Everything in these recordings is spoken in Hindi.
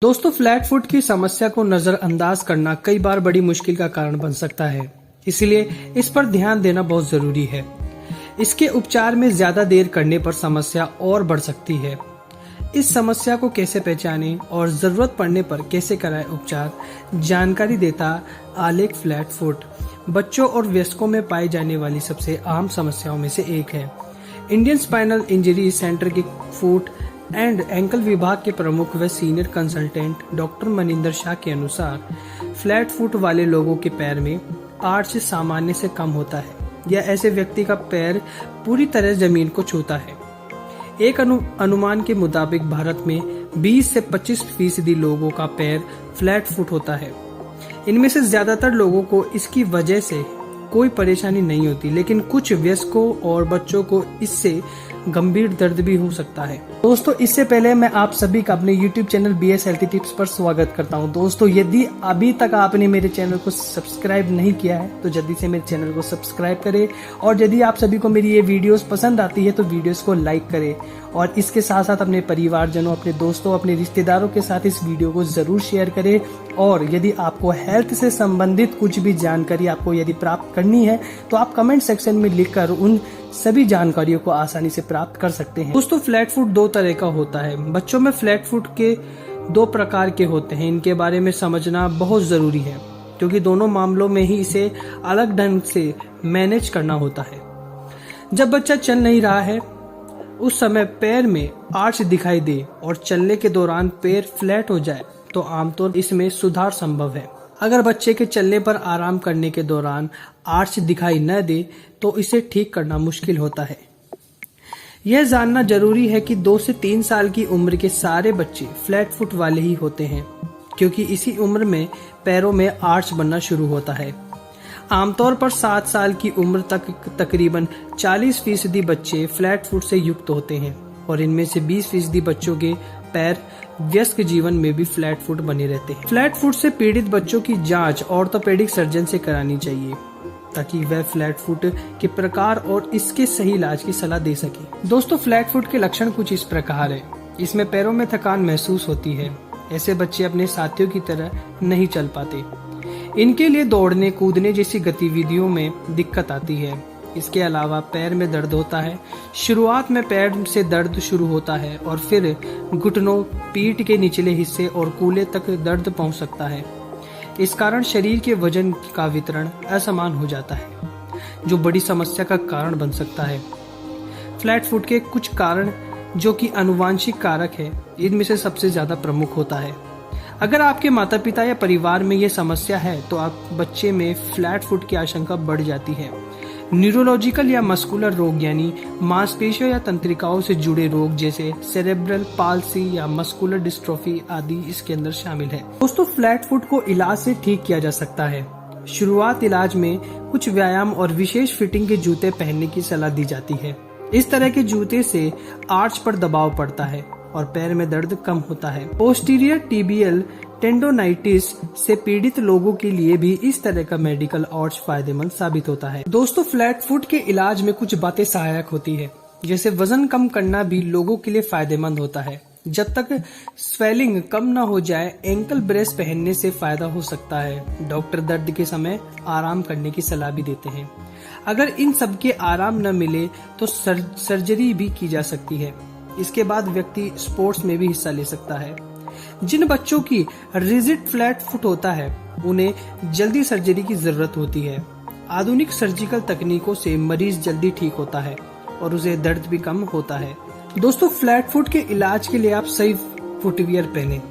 दोस्तों, फ्लैट फुट की समस्या को नजरअंदाज करना कई बार बड़ी मुश्किल का कारण बन सकता है, इसलिए इस पर ध्यान देना बहुत जरूरी है। इसके उपचार में ज्यादा देर करने पर समस्या और बढ़ सकती है। इस समस्या को कैसे पहचानें और जरूरत पड़ने पर कैसे कराएं उपचार, जानकारी देता आलेख। फ्लैट फुट बच्चों और वयस्कों में पाई जाने वाली सबसे आम समस्याओं में से एक है। इंडियन स्पाइनल इंजरी सेंटर के फुट एंड एंकल विभाग के प्रमुख व senior consultant doctor Maninder Shah के अनुसार फ्लैट फुट वाले लोगों के पैर में आर्च सामान्य से कम होता है या ऐसे व्यक्ति का पैर पूरी तरह जमीन को छूता है। एक अनुमान के मुताबिक भारत में 20 से 25% लोगों का पैर फ्लैट फुट होता है। इनमें से ज्यादातर लोगों को इसकी वजह से कोई परेशानी नहीं होती, लेकिन कुछ वयस्कों और बच्चों को इससे गंभीर दर्द भी हो सकता है। दोस्तों, इससे पहले मैं आप सभी का अपने YouTube channel BS healthy tips पर स्वागत करता हूं। दोस्तों, यदि अभी तक आपने मेरे चैनल को सब्सक्राइब नहीं किया है तो जल्दी से मेरे चैनल को सब्सक्राइब करें, और यदि आप सभी को मेरी ये वीडियोस पसंद आती है तो वीडियोस को लाइक करें, और इसके साथ साथ अपने परिवारजनों, अपने दोस्तों, अपने रिश्तेदारों के साथ इस वीडियो को जरूर शेयर करें। और यदि आपको हेल्थ से संबंधित कुछ भी जानकारी आपको यदि प्राप्त करनी है तो आप कमेंट सेक्शन में लिखकर उन सभी जानकारियों को आसानी से प्राप्त कर सकते हैं। दोस्तों, फ्लैट फुट दो तरह का होता है। बच्चों में फ्लैट फुट के दो प्रकार के होते हैं। इनके बारे में समझना बहुत जरूरी है, क्योंकि दोनों मामलों में ही इसे अलग ढंग से मैनेज करना होता है। जब बच्चा चल नहीं रहा है उस समय पैर में आर्च दिखाई दे और चलने के दौरान पैर फ्लैट हो जाए तो आमतौर इसमें सुधार संभव है। अगर बच्चे के चलने पर आराम करने के दौरान आर्च दिखाई न दे तो इसे ठीक करना मुश्किल होता है। यह जानना जरूरी है कि 2 से 3 साल की उम्र के सारे बच्चे फ्लैट फुट वाले ही होते हैं, क्योंकि इसी उम्र में पैरों में आर्च बनना शुरू होता है। आमतौर पर 7 साल की उम्र तक तकरीबन 40% बच्चे फ्लैट फुट से युक्त होते हैं, और इनमें से 20% बच्चों के पैर व्यस्क जीवन में भी फ्लैट फुट बने रहते हैं। फ्लैट फुट से पीड़ित बच्चों की जांच ऑर्थोपेडिक सर्जन से करानी चाहिए, ताकि वह फ्लैट फुट के प्रकार और इसके सही इलाज की सलाह दे सके। दोस्तों, फ्लैट फुट के लक्षण कुछ इस प्रकार है। इसमें पैरों में थकान महसूस होती है। ऐसे बच्चे अपने साथियों की तरह नहीं चल पाते। इनके लिए दौड़ने कूदने जैसी गतिविधियों में दिक्कत आती है। इसके अलावा पैर में दर्द होता है। शुरुआत में पैर से दर्द शुरू होता है और फिर घुटनों, पीठ के निचले हिस्से और कूल्हे तक दर्द पहुंच सकता है। इस कारण शरीर के वजन का वितरण असमान हो जाता है, जो बड़ी समस्या का कारण बन सकता है। फ्लैट फुट के कुछ कारण जो कि आनुवांशिक कारक है, इनमें से सबसे ज्यादा प्रमुख होता है। अगर आपके माता पिता या परिवार में यह समस्या है तो आप बच्चे में फ्लैट फुट की आशंका बढ़ जाती है। न्यूरोलॉजिकल या मस्कुलर रोग यानी मांसपेशियों या तंत्रिकाओं से जुड़े रोग जैसे सेरेब्रल पाल्सी या मस्कुलर डिस्ट्रोफी आदि इसके अंदर शामिल है। दोस्तों, फ्लैट फुट को इलाज से ठीक किया जा सकता है। शुरुआत इलाज में कुछ व्यायाम और विशेष फिटिंग के जूते पहनने की सलाह दी जाती है। इस तरह के जूते से आर्च पर दबाव पड़ता है और पैर में दर्द कम होता है। पोस्टीरियर टिबियल टेंडोनाइटिस से पीड़ित लोगों के लिए भी इस तरह का मेडिकल आर्च फायदेमंद साबित होता है। दोस्तों, फ्लैट फुट के इलाज में कुछ बातें सहायक होती है, जैसे वजन कम करना भी लोगों के लिए फायदेमंद होता है। जब तक स्वेलिंग कम न हो जाए एंकल ब्रेस पहनने से फायदा हो सकता है। डॉक्टर दर्द के समय आराम करने की सलाह भी देते हैं। अगर इन सब के आराम न मिले तो सर्जरी भी की जा सकती है। इसके बाद व्यक्ति स्पोर्ट्स में भी हिस्सा ले सकता है। जिन बच्चों की रिजिड फ्लैट फुट होता है उन्हें जल्दी सर्जरी की जरूरत होती है। आधुनिक सर्जिकल तकनीकों से मरीज जल्दी ठीक होता है और उसे दर्द भी कम होता है। दोस्तों, फ्लैट फुट के इलाज के लिए आप सही फुटवियर पहने।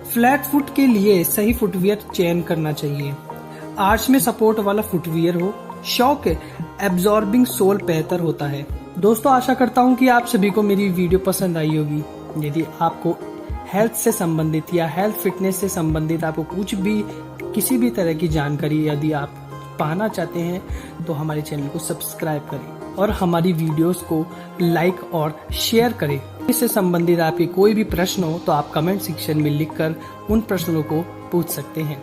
फ्लैट फुट के लिए सही फुटवियर चयन करना चाहिए। आर्च में सपोर्ट वाला फुटवियर हो। शॉक एब्जॉर्बिंग सोल बेहतर होता है। दोस्तों, आशा करता हूँ कि आप सभी को मेरी वीडियो पसंद आई होगी। यदि आपको हेल्थ से संबंधित या हेल्थ फिटनेस से संबंधित आपको कुछ भी किसी भी तरह की जानकारी यदि आप पाना चाहते हैं तो हमारे चैनल को सब्सक्राइब करें और हमारी वीडियोस को लाइक और शेयर करें। इससे संबंधित आपके कोई भी प्रश्न हो तो आप कमेंट सेक्शन में लिखकर उन प्रश्नों को पूछ सकते हैं।